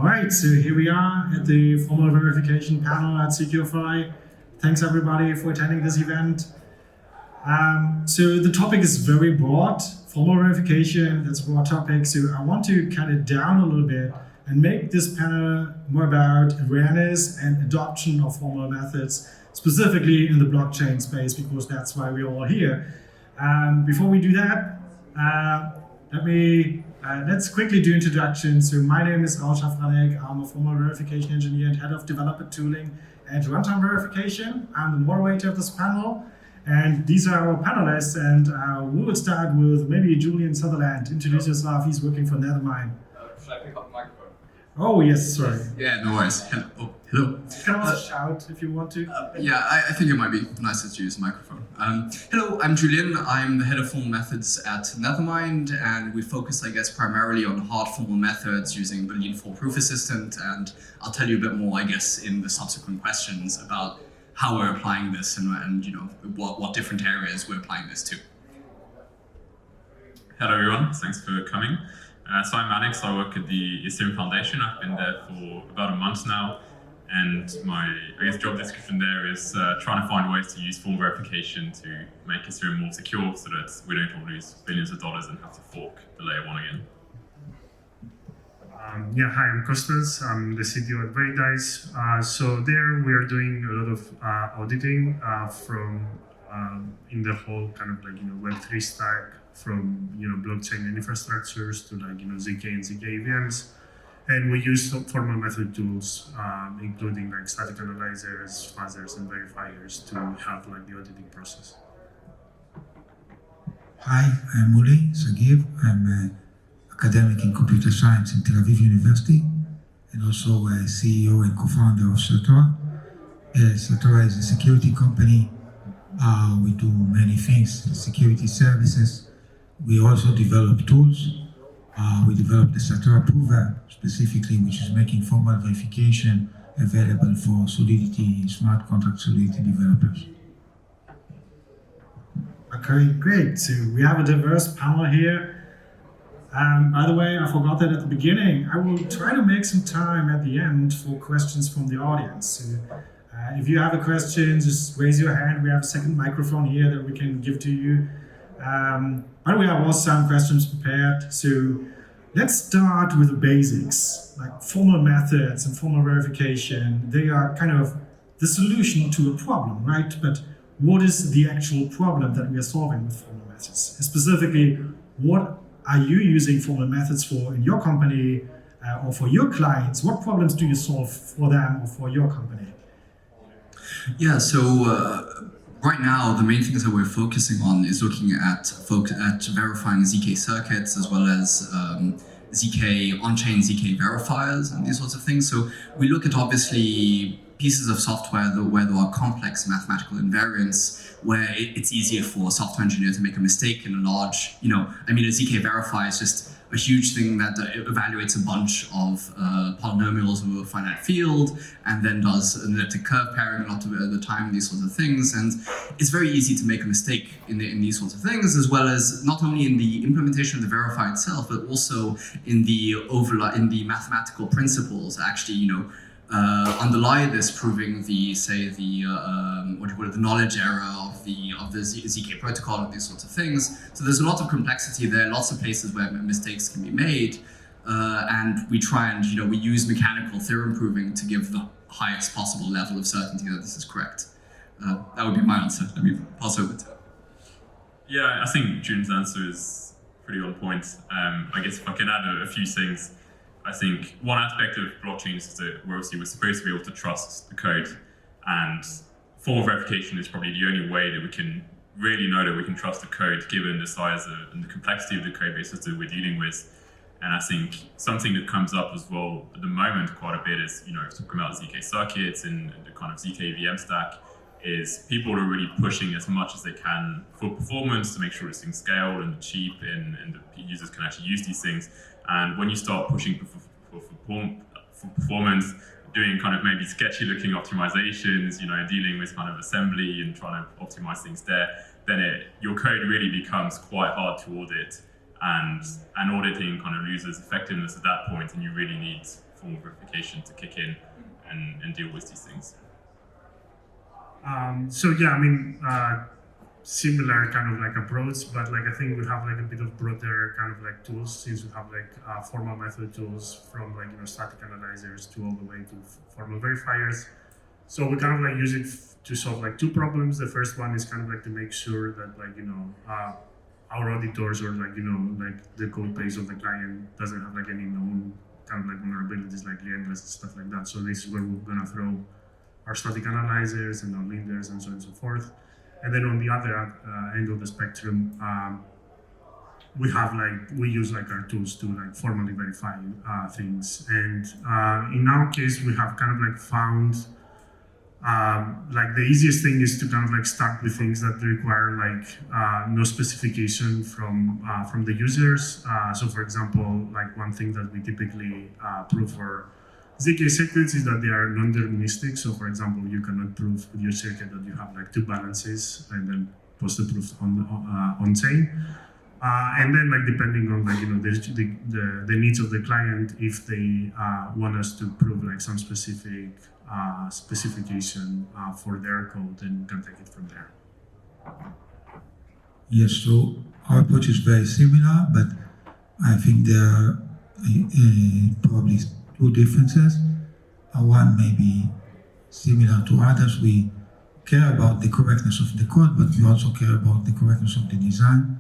All right, so here we are at the formal verification panel at SecureFi. Thanks everybody for attending this event. So the topic is very broad, formal verification, that's a broad topic. So I want to cut it down a little bit and make this panel more about awareness and adoption of formal methods, specifically in the blockchain space, because that's why we're all here. Before we do that, let's quickly do introductions. So my name is Raoul. I'm a formal verification engineer and head of developer tooling and runtime verification. I'm the moderator of this panel, and these are our panelists. And we will start with maybe Julian Sutherland. Introduce yourself. He's working for Nethermind. Should I pick up the microphone? Oh yes, sorry. Yeah, no worries. Hello. You can also shout if you want to. Yeah, I think it might be nicer to use a microphone. Hello, I'm Julian. I'm the head of formal methods at Nethermind, and we focus, I guess, primarily on hard formal methods using the Lean 4 proof assistant. And I'll tell you a bit more, I guess, in the subsequent questions about how we're applying this and you know what different areas we're applying this to. Hello, everyone. Thanks for coming. So I'm Alex. I work at the Ethereum Foundation. I've been there for about a month now. And my, job description there is trying to find ways to use formal verification to make Ethereum more secure so that we don't all lose billions of dollars and have to fork the layer 1 again. Hi, I'm Kostas. I'm the CTO at Veridice. So there we are doing a lot of auditing from in the whole kind of Web3 stack, from blockchain infrastructures to ZK and ZK EVMs. And we use some formal method tools, including static analyzers, fuzzers, and verifiers to have the auditing process. Hi, I'm Mooly. I'm an academic in computer science in Tel Aviv University, and also a CEO and co-founder of Satora. Satora is a security company. We do many things, security services. We also develop tools. We developed the Satora Prover specifically, which is making formal verification available for Solidity, smart contract Solidity developers. Okay, great. So we have a diverse panel here. By the way, I forgot that at the beginning. I will try to make some time at the end for questions from the audience. So, if you have a question, just raise your hand. We have a second microphone here that we can give to you. By the way, I have also some questions prepared. So let's start with the basics, like formal methods and formal verification. They are kind of the solution to a problem, right? But what is the actual problem that we are solving with formal methods? Specifically, what are you using formal methods for in your company or for your clients? What problems do you solve for them or for your company? Yeah, so right now, the main things that we're focusing on is looking at verifying ZK circuits as well as ZK on-chain ZK verifiers and these sorts of things. So we look at obviously pieces of software where there are complex mathematical invariants, where it's easier for a software engineer to make a mistake in a large, a ZK verifier is just a huge thing that evaluates a bunch of polynomials over a finite field and then does an elliptic curve pairing a lot of the time, these sorts of things. And it's very easy to make a mistake in these sorts of things, as well as not only in the implementation of the verifier itself, but also in the mathematical principles actually, underlie this, proving the knowledge error of the ZK protocol and these sorts of things. So there's a lot of complexity there, lots of places where mistakes can be made, and we try and we use mechanical theorem proving to give the highest possible level of certainty that this is correct. That would be my answer. Let me pass over to. Yeah, I think June's answer is pretty on point. I guess if I can add a few things. I think one aspect of blockchain is that we're supposed to be able to trust the code, and formal verification is probably the only way that we can really know that we can trust the code given the size and the complexity of the code bases that we're dealing with. And I think something that comes up as well at the moment quite a bit is, talking about ZK circuits and the kind of ZK VM stack, is people are really pushing as much as they can for performance to make sure this thing's scale and cheap and the users can actually use these things. And when you start pushing for performance, doing kind of maybe sketchy looking optimizations, dealing with kind of assembly and trying to optimize things there, then your code really becomes quite hard to audit. and auditing kind of loses effectiveness at that point, and you really need formal verification to kick in and deal with these things. Similar kind of like approach, but like I think we have like a bit of broader kind of like tools, since we have like formal method tools from like static analyzers to all the way to formal verifiers. So we kind of like use it to solve like two problems. The first one is kind of like to make sure that like our auditors or like like the code base of the client doesn't have like any known kind of like vulnerabilities like liendres and stuff like that. So this is where we're gonna throw our static analyzers and our liendres and so on and so forth. And then on the other end of the spectrum, we use like our tools to like formally verify things. And in our case, we have kind of like found like the easiest thing is to kind of like start with things that require like no specification from the users. So for example, like one thing that we typically prove for ZK circuits is that they are non-deterministic. So for example, you cannot prove with your circuit that you have like two balances and then post the proof on chain. And then like depending on like the needs of the client, if they want us to prove like some specific specification for their code, then we can take it from there. Yes, so our approach is very similar, but I think there are probably two differences. One may be similar to others. We care about the correctness of the code, but we also care about the correctness of the design.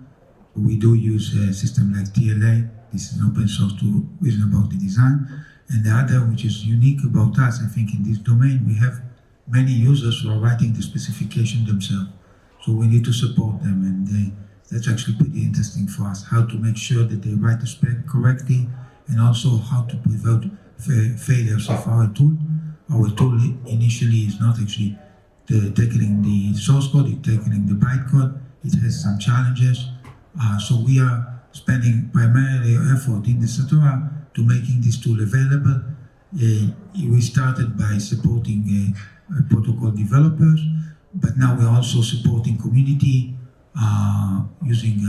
We do use a system like TLA. This is an open source to reason about the design. And the other, which is unique about us, I think in this domain, we have many users who are writing the specification themselves. So we need to support them, and that's actually pretty interesting for us, how to make sure that they write the spec correctly, and also how to prevent failures of our tool. Our tool initially is not actually tackling the source code, it's tackling the bytecode. It has some challenges. So we are spending primarily our effort in the Satora to making this tool available. We started by supporting protocol developers, but now we're also supporting community using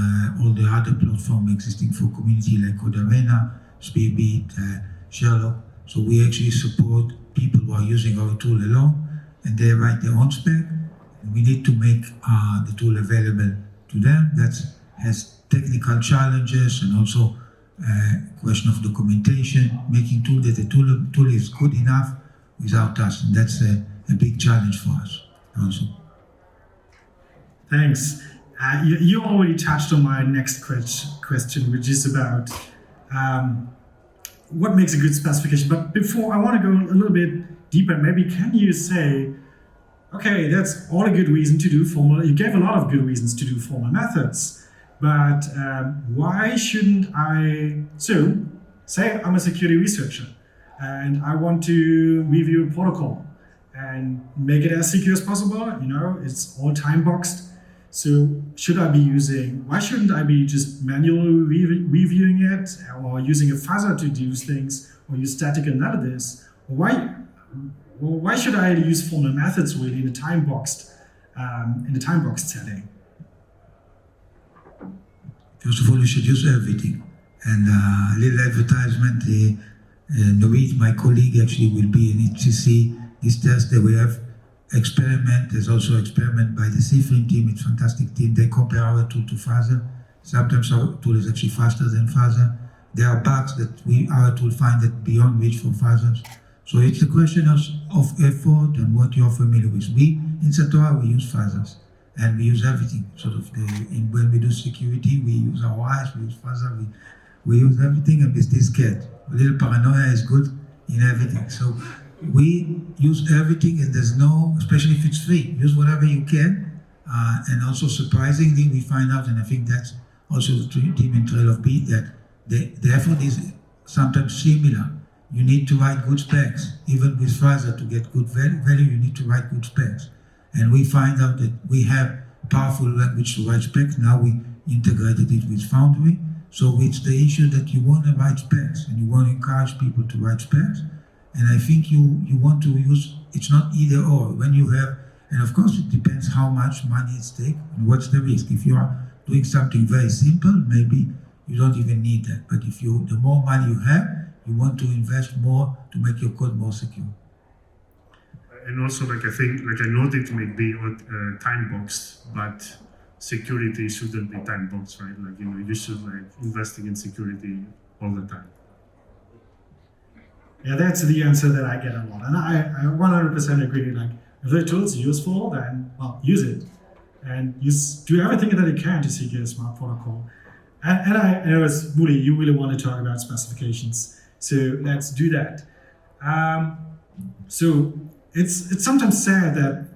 all the other platforms existing for community like CodeArena, Speedbeat, Sherlock. So we actually support people who are using our tool alone, and they write their own spec. We need to make the tool available to them. That has technical challenges and also question of documentation, making tool that the tool is good enough without us, and that's a big challenge for us also. Thanks. You already touched on my next question, which is about what makes a good specification. But before, I want to go a little bit deeper. Maybe can you say, okay, that's all a good reason to do formal. You gave a lot of good reasons to do formal methods, but why shouldn't I? So, say I'm a security researcher and I want to review a protocol and make it as secure as possible. It's all time boxed. So why shouldn't I be just manually reviewing it, or using a fuzzer to do things, or use static analysis? Why should I use formal methods really in a time boxed setting? First of all, you should use everything. And a little advertisement, Norit, my colleague, actually will be in HCC this Thursday. We have experiment. There's also experiment by the Cifrin team. It's a fantastic team. They compare our tool to Fuzzer. Sometimes our tool is actually faster than Fuzzer. There are bugs that our tool find that beyond reach for Fuzzers. So it's a question of effort and what you're familiar with. We, in Satora, we use Fuzzers. And we use everything. When we do security, we use our eyes, we use Fuzzer, we use everything, and with this cat. A little paranoia is good in everything. So we use everything, and there's no, especially if it's free, use whatever you can. And also surprisingly, we find out, and I think that's also the team in Trail of Beat, that the effort is sometimes similar. You need to write good specs. Even with Fuzzer, to get good value, you need to write good specs. And we find out that we have powerful language to write specs. Now we integrated it with Foundry. So it's the issue that you want to write specs, and you want to encourage people to write specs. And I think you want to use, it's not either or. When you have, and of course it depends how much money it's take and what's the risk. If you are doing something very simple, maybe you don't even need that. But if the more money you have, you want to invest more to make your code more secure. And also, like, I think, like, an audit may be time boxed, but security shouldn't be time boxed, right? Like, you should, like, investing in security all the time. Yeah, that's the answer that I get a lot. And I 100% agree. Like, if the tool's useful, then, well, use it. And do everything that you can to secure a smart protocol. And I know, as Mooly, you really want to talk about specifications. So let's do that. So it's sometimes said that,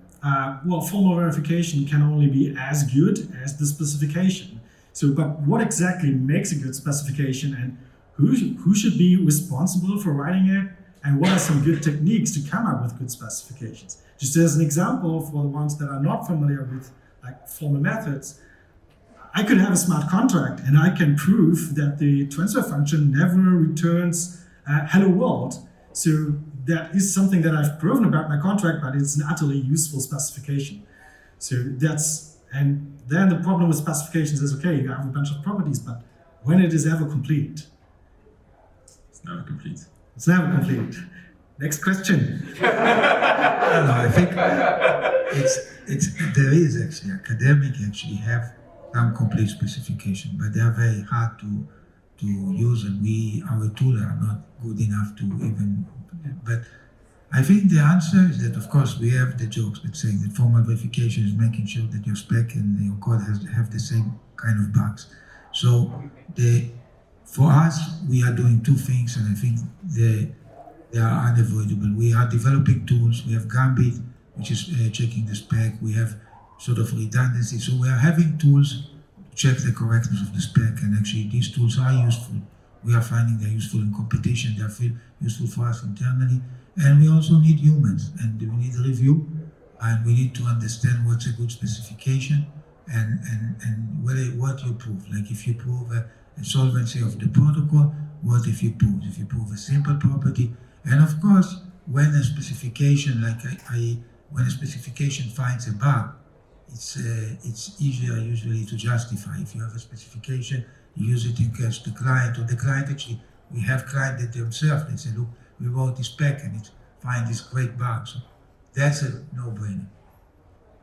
formal verification can only be as good as the specification. So, but what exactly makes a good specification, and who should be responsible for writing it, and what are some good techniques to come up with good specifications? Just as an example, for the ones that are not familiar with like formal methods, I could have a smart contract and I can prove that the transfer function never returns hello world. So that is something that I've proven about my contract, but it's an utterly useful specification. So and then the problem with specifications is, okay, you have a bunch of properties, but when it is ever complete? It's never complete. It's never complete. Next question. I think there is actually, academic actually have some complete specification, but they are very hard to use, and our tools are not good enough to even, but I think the answer is that, of course, we have the jokes that saying that formal verification is making sure that your spec and your code have the same kind of bugs. So for us, we are doing two things, and I think they are unavoidable. We are developing tools. We have Gambit, which is checking the spec. We have sort of redundancy. So we are having tools to check the correctness of the spec, and actually these tools are useful. We are finding they're useful in competition. They're useful for us internally. And we also need humans, and we need review, and we need to understand what's a good specification and what you prove. Like if you prove a solvency of the protocol, what if you prove a simple property? And of course, when a specification, when a specification finds a bug, it's easier usually to justify. If you have a specification, you use it in case the client, or the client actually, we have clients that themselves, they say, look, we wrote this spec and it finds this great bug. So that's a no-brainer.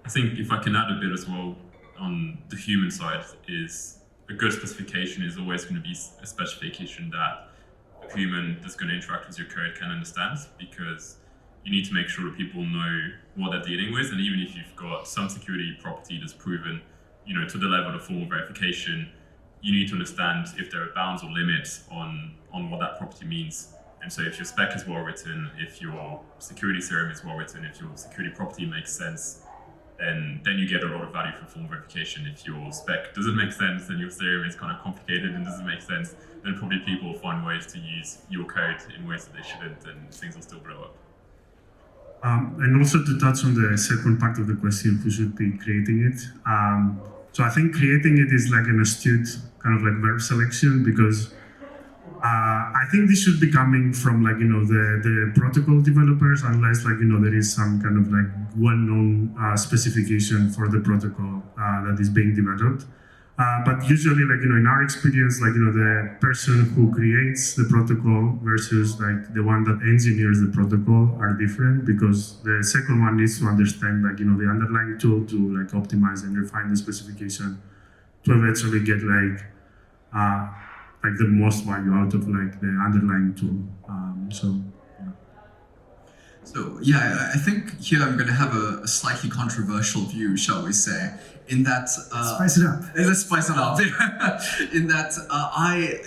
I think if I can add a bit as well on the human side, is a good specification is always going to be a specification that a human that's going to interact with your code can understand, because you need to make sure that people know what they're dealing with. And even if you've got some security property that's proven, to the level of formal verification, you need to understand if there are bounds or limits on what that property means. And so if your spec is well written, if your security theorem is well written, if your security property makes sense, then you get a lot of value from formal verification. If your spec doesn't make sense and your theorem is kind of complicated and doesn't make sense, then probably people will find ways to use your code in ways that they shouldn't, and things will still blow up. And also to touch on the second part of the question, who should be creating it. So I think creating it is like an astute kind of like verb selection, because I think this should be coming from the protocol developers, unless there is some kind of well-known specification for the protocol that is being developed. But usually in our experience, the person who creates the protocol versus the one that engineers the protocol are different, because the second one needs to understand the underlying tool to optimize and refine the specification to eventually get the most value out of the underlying tool. So yeah, I think here I'm going to have a slightly controversial view, shall we say, in that spice it up. Let's spice it up. In that I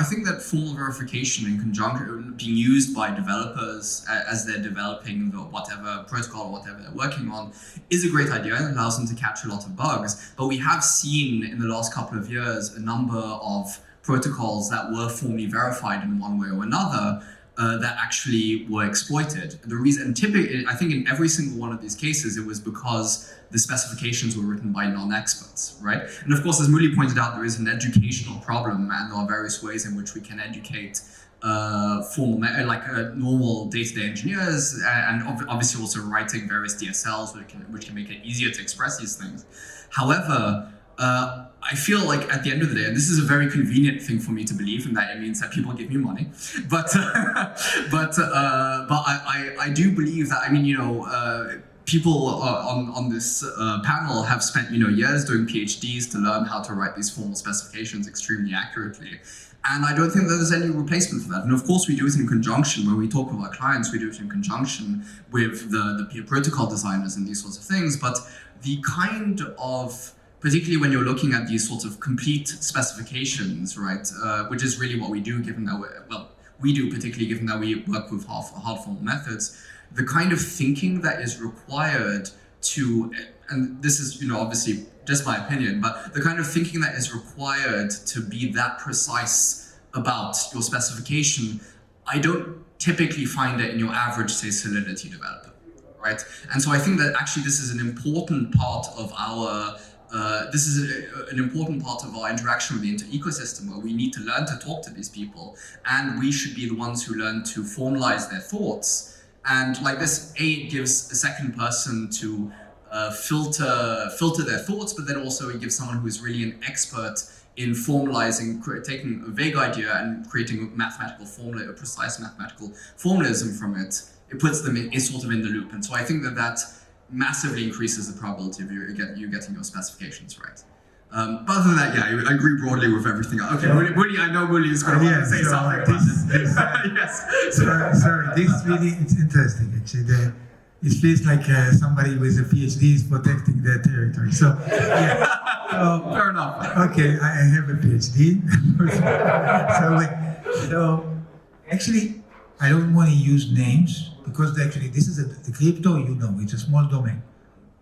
think that formal verification in conjunction being used by developers as they're developing whatever protocol or whatever they're working on is a great idea and allows them to catch a lot of bugs. But we have seen in the last couple of years a number of protocols that were formally verified in one way or another that actually were exploited. The reason, typically, I think in every single one of these cases, it was because the specifications were written by non-experts, right? And of course, as Mooly pointed out, there is an educational problem, and there are various ways in which we can educate normal day-to-day engineers, and obviously also writing various DSLs which can make it easier to express these things. However, I feel like at the end of the day, and this is a very convenient thing for me to believe, and that it means that people give me money. But I do believe that, people on this panel have spent years doing PhDs to learn how to write these formal specifications extremely accurately. And I don't think that there's any replacement for that. And of course, we do it in conjunction. When we talk with our clients, we do it in conjunction with the peer protocol designers and these sorts of things. But the kind of, particularly when you're looking at these sorts of complete specifications, right, which is really what we do, given that particularly given that we work with hard formal methods, the kind of thinking that is required to, and this is, obviously just my opinion, but the kind of thinking that is required to be that precise about your specification, I don't typically find it in your average, say, Solidity developer, right? And so I think that actually this is an important part of our interaction with the ecosystem, where we need to learn to talk to these people, and we should be the ones who learn to formalize their thoughts. And like this, it gives a second person to filter their thoughts, but then also it gives someone who is really an expert in formalizing, taking a vague idea and creating a mathematical formula, a precise mathematical formalism from it. It puts them sort of in the loop. And so I think that massively increases the probability of you getting your specifications right. But other than that, yeah, I agree broadly with everything. Okay, Mooly, I know Mooly is going to want to say something about this. Yes. Sorry, this really, it's interesting actually. It feels like somebody with a PhD is protecting their territory. So, yeah. Fair enough. Okay, I have a PhD. so actually, I don't want to use names because actually this is the crypto, it's a small domain.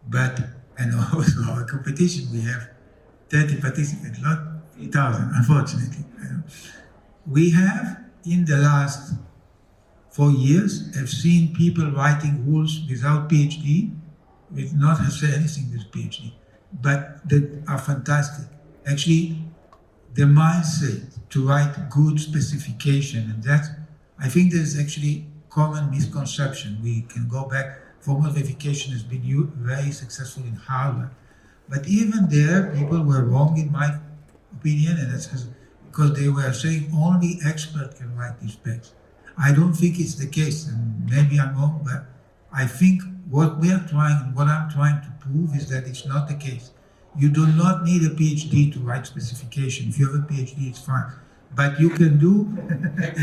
But, and also our competition, we have 30 participants, not 3,000, unfortunately. We have, in the last 4 years, have seen people writing rules without PhD, with not say anything with PhD, but that are fantastic. Actually, the mindset to write good specification, and that, I think there's actually common misconception. We can go back, formal verification has been very successful in hardware. But even there, people were wrong in my opinion, and that's because they were saying only expert can write these specs. I don't think it's the case, and maybe I'm wrong, but I think what I'm trying to prove is that it's not the case. You do not need a PhD to write specification. If you have a PhD, it's fine. But you can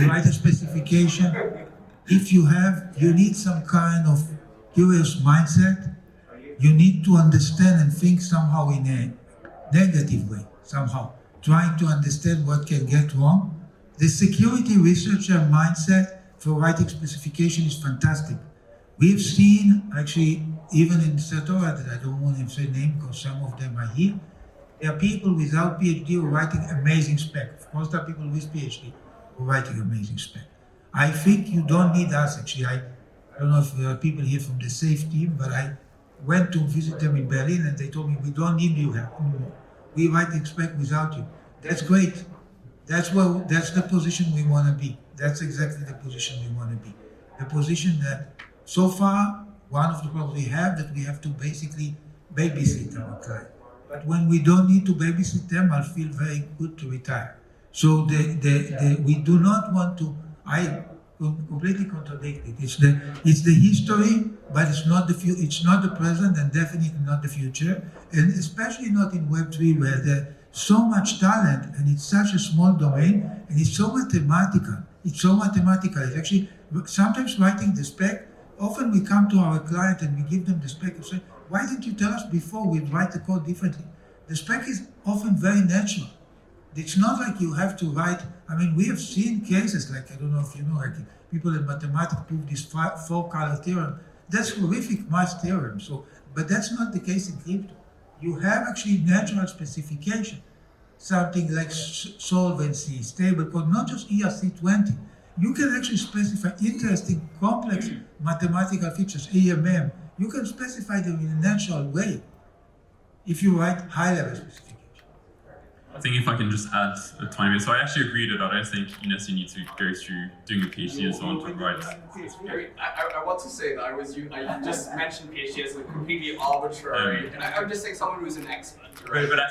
write a specification. If you need some kind of curious mindset. You need to understand and think somehow in a negative way, somehow, trying to understand what can get wrong. The security researcher mindset for writing specification is fantastic. We've seen, actually, even in Satora, that I don't want to say name because some of them are here, there are people without PhD who are writing amazing spec. Of course, there are people with PhD who are writing amazing spec. I think you don't need us, actually. I don't know if there are people here from the SAFE team, but I went to visit them in Berlin and they told me, we don't need you here anymore. We write spec without you. That's great. That's the position we want to be. That's exactly the position we want to be. The position that, so far, one of the problems we have, that we have to basically babysit our client. But when we don't need to babysit them, I'll feel very good to retire. So we do not want to, I completely contradict it. It's the history, but it's not the present, and definitely not the future, and especially not in Web3, where there's so much talent, and it's such a small domain, and it's so mathematical. It's actually, sometimes writing the spec, often we come to our client and we give them the spec and say, why didn't you tell us before? We'd write the code differently. The spec is often very natural. It's not like you have to write, we have seen cases, like, I don't know if you know, like people in mathematics prove this four-color theorem. That's horrific math theorem, but that's not the case in crypto. You have actually natural specification, something like solvency, stable code, not just ERC20. You can actually specify interesting, complex mathematical features, AMM. You can specify them in a natural way if you write high-level specification. I think if I can just add a tiny bit. So I actually agree that I don't think you necessarily need to go through doing a PhD and so on to write. I want to say that I just mentioned PhD as a completely arbitrary, and I'm just saying someone who's an expert, right? But I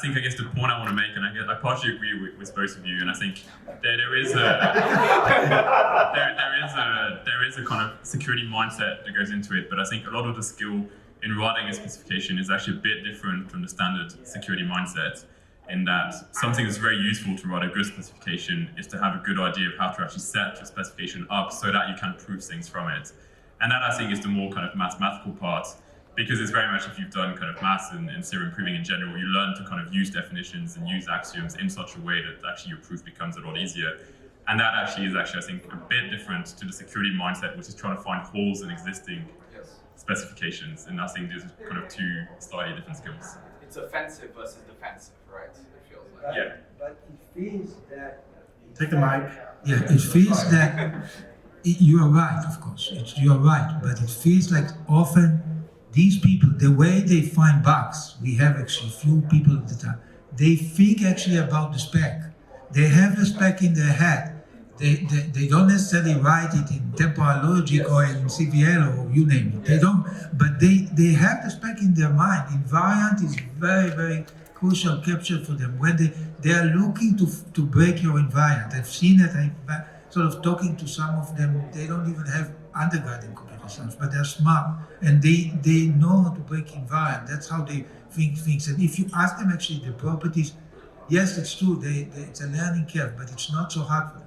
think I guess the point I want to make, and I partially agree with both of you, and I think there is a kind of security mindset that goes into it, but I think a lot of the skill in writing a specification is actually a bit different from the standard security mindset, in that something that's very useful to write a good specification is to have a good idea of how to actually set your specification up so that you can prove things from it. And that I think is the more kind of mathematical part, because it's very much, if you've done kind of maths and theorem proving in general, you learn to kind of use definitions and use axioms in such a way that actually your proof becomes a lot easier. And that actually is I think, a bit different to the security mindset, which is trying to find holes in existing specifications, and I think there's kind of two slightly different skills. It's offensive versus defensive, right? It feels like. Yeah. But it feels that. Take the mic. Yeah, it feels that you are right, of course. You are right, but it feels like often these people, the way they find bugs, we have actually few people at the time, they think actually about the spec. They have the spec in their head. They don't necessarily write it in temporal logic or in CVL or you name it. They don't, but they have the spec in their mind. Invariant is very, very crucial capture for them. When they are looking to break your invariant. I've seen it, I'm sort of talking to some of them, they don't even have undergrad in computer science, but they're smart and they know how to break invariant. That's how they think things. And if you ask them actually the properties, yes, it's true, it's a learning curve, but it's not so hard for them.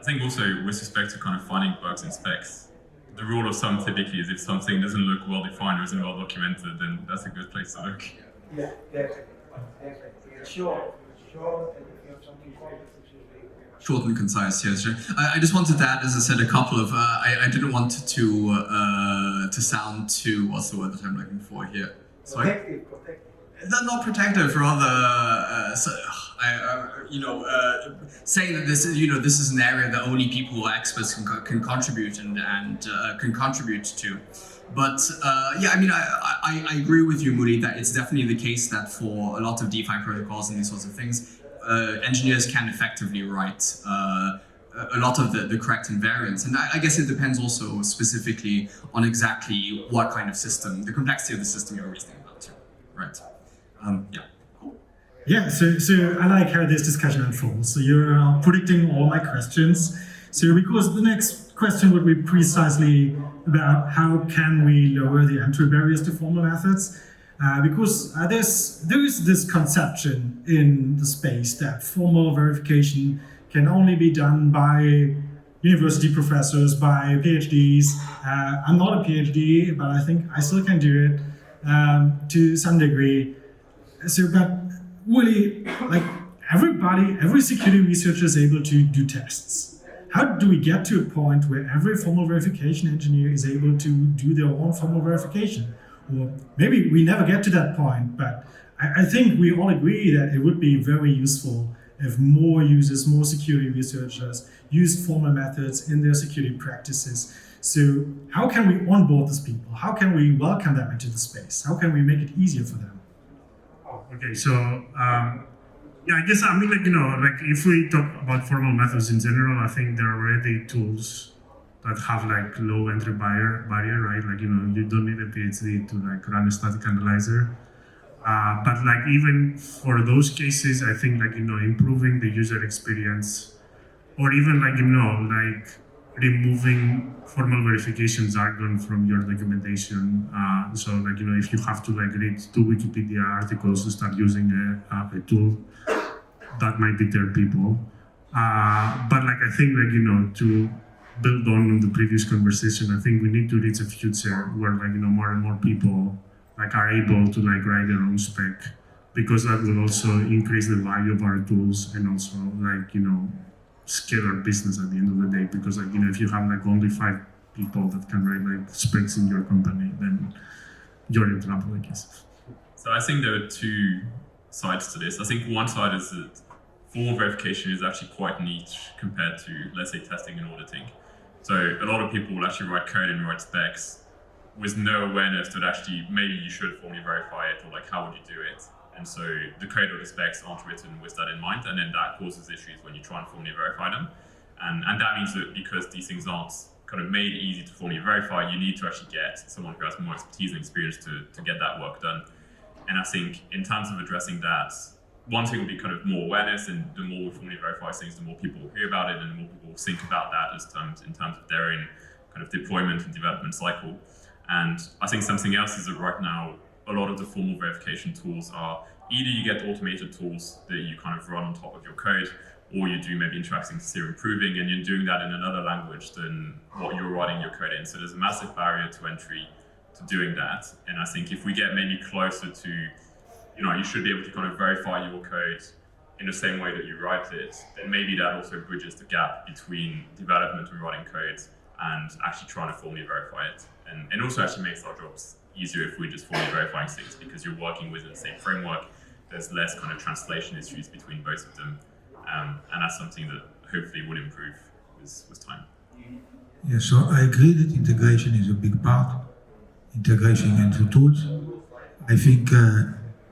I think also with respect to kind of finding bugs in specs, the rule of thumb typically is if something doesn't look well defined or isn't well documented, then that's a good place to look. Yeah, definitely. Sure. And if you have something complex, Short and concise, yes. I just wanted to add, as I said, a couple of. I didn't want to sound too. What's the word that I'm looking for here? protective. Not protective, rather. Saying that this is an area that only people who are experts can contribute and can contribute to. But I agree with you, Mooly, that it's definitely the case that for a lot of DeFi protocols and these sorts of things, engineers can effectively write a lot of the correct invariants. And I guess it depends also specifically on exactly what kind of system, the complexity of the system you're reasoning about too, right? Yeah, so I like how this discussion unfolds. So you're predicting all my questions. So because the next question would be precisely about how can we lower the entry barriers to formal methods? Because there is this conception in the space that formal verification can only be done by university professors, by PhDs. I'm not a PhD, but I think I still can do it to some degree. So, but really, like every security researcher is able to do tests. How do we get to a point where every formal verification engineer is able to do their own formal verification? Or maybe we never get to that point, but I think we all agree that it would be very useful if more users, more security researchers use formal methods in their security practices. So how can we onboard these people? How can we welcome them into the space? How can we make it easier for them? Okay, so I guess if we talk about formal methods in general, I think there are already tools that have low entry barrier, right? You don't need a PhD to run a static analyzer. But even for those cases, I think improving the user experience, or even removing formal verification jargon from your documentation. So if you have to read 2 Wikipedia articles to start using a tool, that might deter people. But I think to build on the previous conversation, I think we need to reach a future where more and more people are able to write their own spec, because that will also increase the value of our tools and also scale our business at the end of the day. Because if you have only 5 people that can write specs in your company, then you're in trouble, I guess. So I think there are two sides to this. I think one side is that formal verification is actually quite niche compared to, let's say, testing and auditing. So a lot of people will actually write code and write specs with no awareness that actually maybe you should formally verify it, or how would you do it. And so the code or the specs aren't written with that in mind, and then that causes issues when you try and formally verify them. And that means that because these things aren't kind of made easy to formally verify, you need to actually get someone who has more expertise and experience to get that work done. And I think in terms of addressing that, one thing will be kind of more awareness, and the more we formally verify things, the more people will hear about it, and the more people will think about that in terms of their own kind of deployment and development cycle. And I think something else is that right now, a lot of the formal verification tools are either you get automated tools that you kind of run on top of your code, or you do maybe interacting serial proving, and you're doing that in another language than what you're writing your code in. So there's a massive barrier to entry to doing that. And I think if we get maybe closer to, you should be able to kind of verify your code in the same way that you write it, then maybe that also bridges the gap between development and writing code and actually trying to formally verify it. And also actually makes our jobs easier if we're just formally verifying things, because you're working within the same framework. There's less kind of translation issues between both of them. And that's something that hopefully will improve with time. Yeah, so I agree that integration is a big part, integration into tools. I think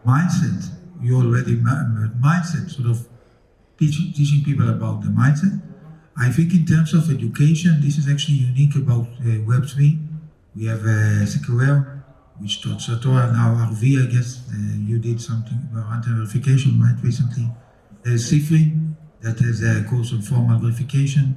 mindset, you already mindset, sort of teaching people about the mindset. I think in terms of education, this is actually unique about Web3. We have SecureFi, which taught Satora, now RV, I guess. You did something about verification, right, recently. There's SecureFi, that has a course on formal verification.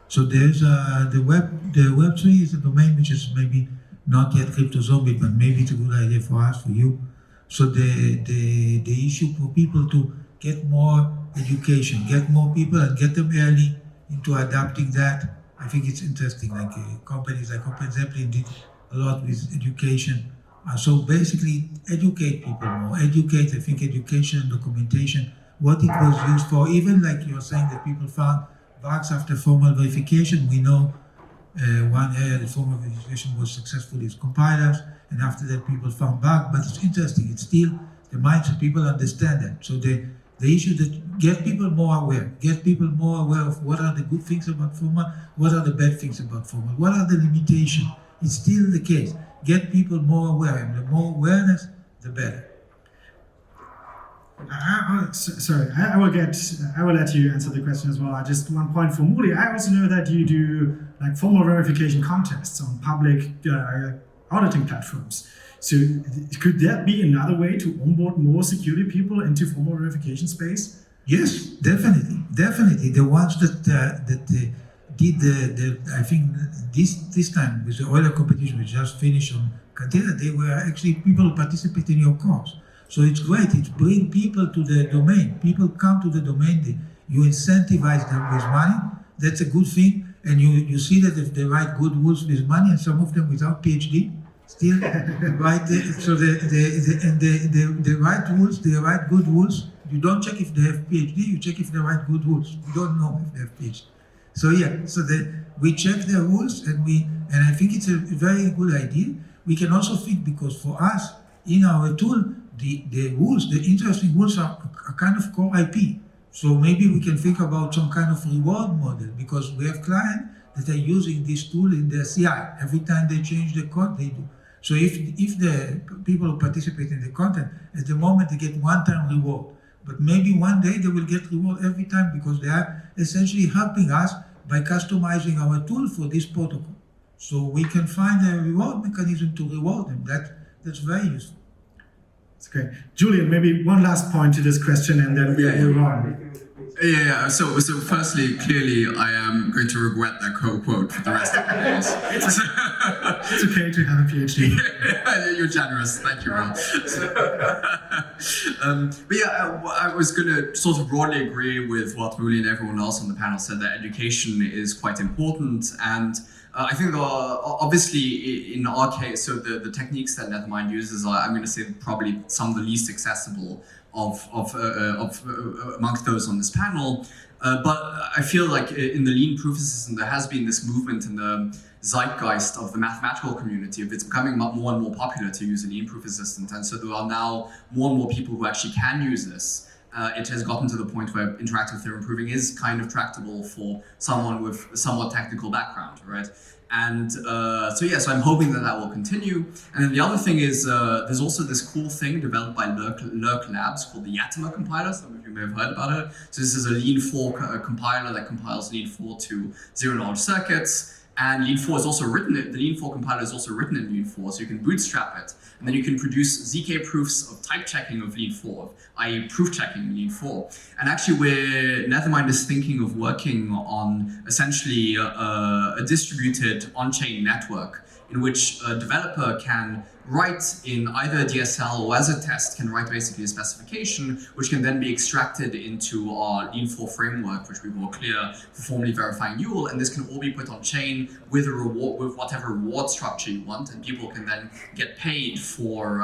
So there's the Web3 is a domain which is maybe not yet crypto zombie, but maybe it's a good idea for us, for you. So the issue for people to get more education, get more people and get them early into adapting that. I think it's interesting, like companies like OpenZeppelin did a lot with education. So basically educate people more, I think education, documentation, what it was used for. Even like you're saying that people found bugs after formal verification. We know one area the formal verification was successful is compilers, and after that people found bugs. But it's interesting, it's still the mindset, people understand that. So the issue that get people more aware of what are the good things about formal, what are the bad things about formal, what are the limitations. It's still the case. Get people more aware, and the more awareness, the better. I will let you answer the question as well. Just one point for Mooly. I also know that you do like formal verification contests on public auditing platforms. So could that be another way to onboard more security people into formal verification space? Yes, definitely. The ones that did I think this time with the oiler competition we just finished on Container, they were actually people who participate in your course. So it's great. It brings people to the domain. People come to the domain. You incentivize them with money. That's a good thing. And you see that if they write good rules with money, and some of them without PhD, still write. So they write rules. They write good rules. You don't check if they have PhD. You check if they write good rules. You don't know if they have PhD. So yeah. So we check their rules, and I think it's a very good idea. We can also think, because for us in our tool, the rules, the interesting rules are kind of core IP. So maybe we can think about some kind of reward model, because we have clients that are using this tool in their CI. Every time they change the code, they do. So if the people who participate in the content, at the moment they get one-time reward, but maybe one day they will get reward every time, because they are essentially helping us by customizing our tool for this protocol. So we can find a reward mechanism to reward them. That's very useful. That's great. Julian, maybe one last point to this question, and then we'll move on. Yeah. So firstly, clearly, I am going to regret that quote for the rest of the days. It's okay to have a PhD. Yeah, you're generous. Thank you, Raoul. But yeah, I was going to sort of broadly agree with what Mooly and everyone else on the panel said, that education is quite important. And I think obviously in our case, so the techniques that Nethermind uses are, I'm going to say, probably some of the least accessible of amongst those on this panel. But I feel like in the lean proof system, there has been this movement in the zeitgeist of the mathematical community. It's becoming more and more popular to use a lean proof assistant. And so there are now more and more people who actually can use this. it has gotten to the point where interactive theorem proving is kind of tractable for someone with a somewhat technical background, right? And so I'm hoping that will continue. And then the other thing is there's also this cool thing developed by Lurk Labs called the Yatama compiler. Some of you may have heard about it. So this is a Lean 4 compiler that compiles Lean 4 to zero-knowledge circuits. And Lean 4 is also written, the Lean 4 compiler is also written in Lean 4, so you can bootstrap it. And then you can produce ZK proofs of type checking of Lean 4, i.e. proof checking in Lean 4. And actually Nethermind is thinking of working on essentially a distributed on-chain network in which a developer can write in either a DSL or as a test, can write basically a specification, which can then be extracted into our Lean 4 framework, which we will clear for formally verifying UL, and this can all be put on chain with a reward, with whatever reward structure you want, and people can then get paid for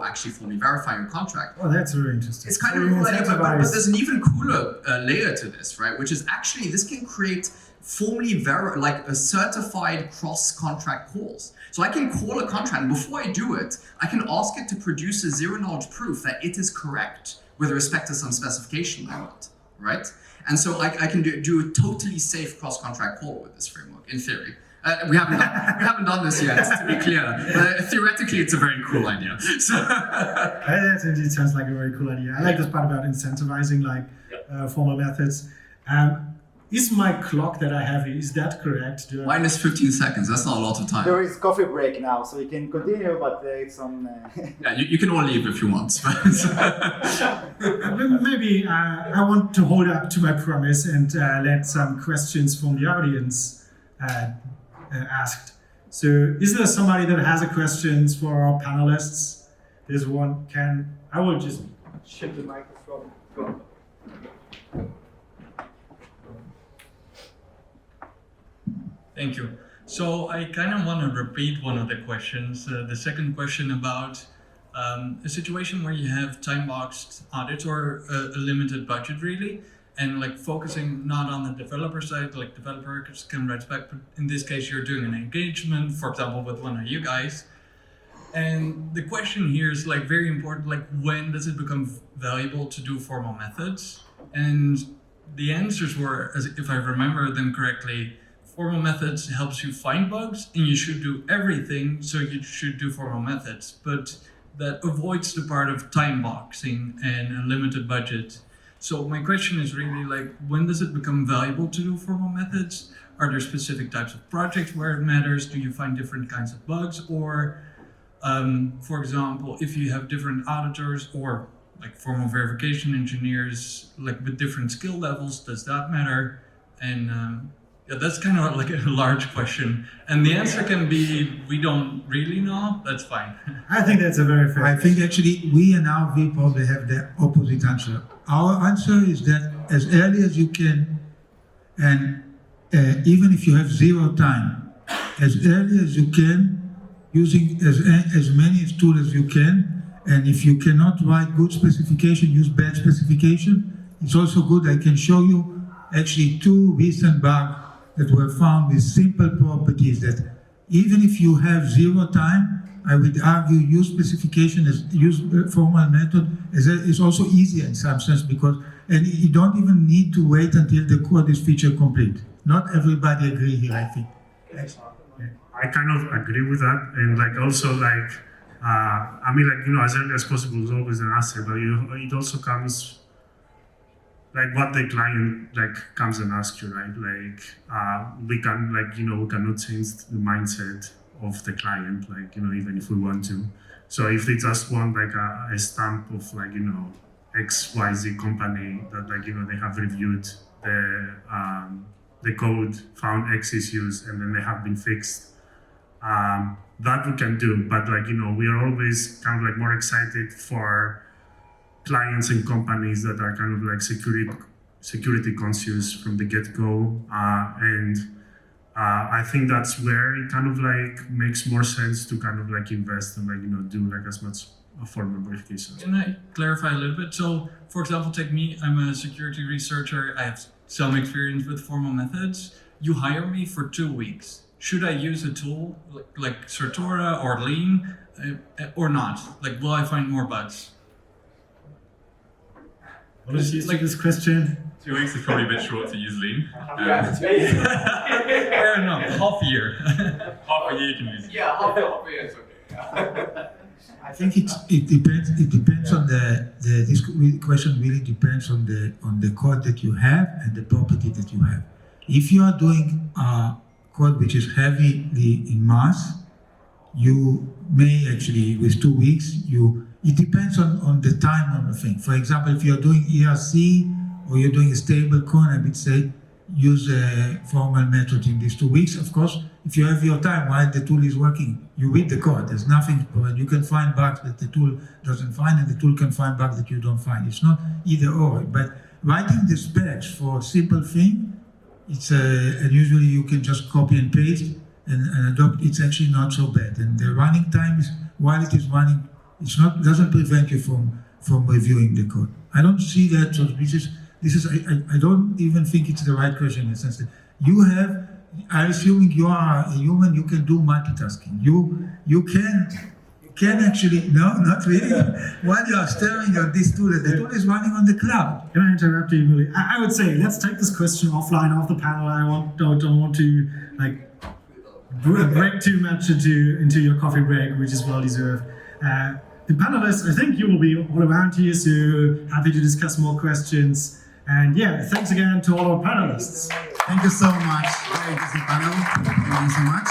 actually formally verifying a contract. Oh, that's very interesting. It's kind of a cool idea, but there's an even cooler layer to this, right? Which is actually this can create formally like a certified cross-contract calls. So I can call a contract, and before I do it, I can ask it to produce a zero-knowledge proof that it is correct with respect to some specification I want, right? And so I can do a totally safe cross-contract call with this framework, in theory. We haven't done this yet, to be clear. But theoretically, it's a very cool idea. So that indeed sounds like a very cool idea. I like this part about incentivizing, like formal methods. Is my clock that I have here, is that correct? Minus 15 seconds, that's not a lot of time. There is coffee break now, so you can continue, but it's on... Yeah, you can all leave if you want. Maybe I want to hold up to my promise and let some questions from the audience asked. So is there somebody that has a questions for our panelists? There's one. I will just shift the microphone. Go. Thank you. So I kind of want to repeat one of the questions. The second question about a situation where you have time-boxed audits or a limited budget, really, and like focusing not on the developer side, like developers can write back, but in this case you're doing an engagement, for example, with one of you guys. And the question here is like very important, like when does it become valuable to do formal methods? And the answers were, as if I remember them correctly, formal methods helps you find bugs and you should do everything, so you should do formal methods. But that avoids the part of time boxing and a limited budget. So my question is really like, when does it become valuable to do formal methods? Are there specific types of projects where it matters? Do you find different kinds of bugs? Or, for example, if you have different auditors or like formal verification engineers, like with different skill levels, does that matter? And yeah, that's kind of like a large question. And the answer can be, we don't really know, that's fine. I think that's a very fair I think actually we in our view probably have the opposite answer. Our answer is that as early as you can, and even if you have zero time, as early as you can, using as many tools as you can, and if you cannot write good specification, use bad specification. It's also good, I can show you actually 2 recent bugs that were found with simple properties that even if you have zero time, I would argue use specification use formal method is also easier in some sense and you don't even need to wait until the code is feature complete. Not everybody agree here, I think. I kind of agree with that, and like also like I mean, like, you know, as early as possible is always an asset, but it also comes like what the client like comes and asks you, right? Like we can, like, you know, we cannot change the mindset of the client, like, you know, even if we want to. So if they just want like a stamp of like, you know, XYZ company that, like, you know, they have reviewed the code, found X issues, and then they have been fixed, that we can do. But, like, you know, we are always kind of like more excited for clients and companies that are kind of like security conscious from the get-go, and I think that's where it kind of like makes more sense to kind of like invest and, like, you know, do like as much formal verification. Can I clarify a little bit? So, for example, take me, I'm a security researcher, I have some experience with formal methods. You hire me for 2 weeks. Should I use a tool like Certora or Lean or not? Like, will I find more bugs? What did you think this question? 2 weeks is probably a bit short to use lean. Yeah, Fair enough. Half year. Half a year you can use it. yeah, half a year is okay. Yeah. I think it depends. It depends on this question really depends on the code that you have and the property that you have. If you are doing code which is heavily in mass, you may actually with 2 weeks it depends on the time on the thing. For example, if you're doing ERC or you're doing a stable coin, I would say use a formal method in these 2 weeks. Of course, if you have your time while the tool is working, you read the code. There's nothing, you can find bugs that the tool doesn't find, and the tool can find bugs that you don't find. It's not either or. But writing the specs for a simple thing, and usually you can just copy and paste and adopt. It's actually not so bad. And the running time is, while it is running, doesn't prevent you from reviewing the code. I don't see that. So I don't even think it's the right question in the sense that I'm assuming you are a human, you can do multitasking. You can actually, no, not really. While you are staring at this tool, the tool is running on the cloud. Can I interrupt you, Mooly? I would say let's take this question offline off the panel. I don't want to break too much into your coffee break, which is well deserved. The panelists, I think you will be all around here, so happy to discuss more questions. And yeah, thanks again to all our panelists. Thank you so much. Very busy panel. Thank you so much.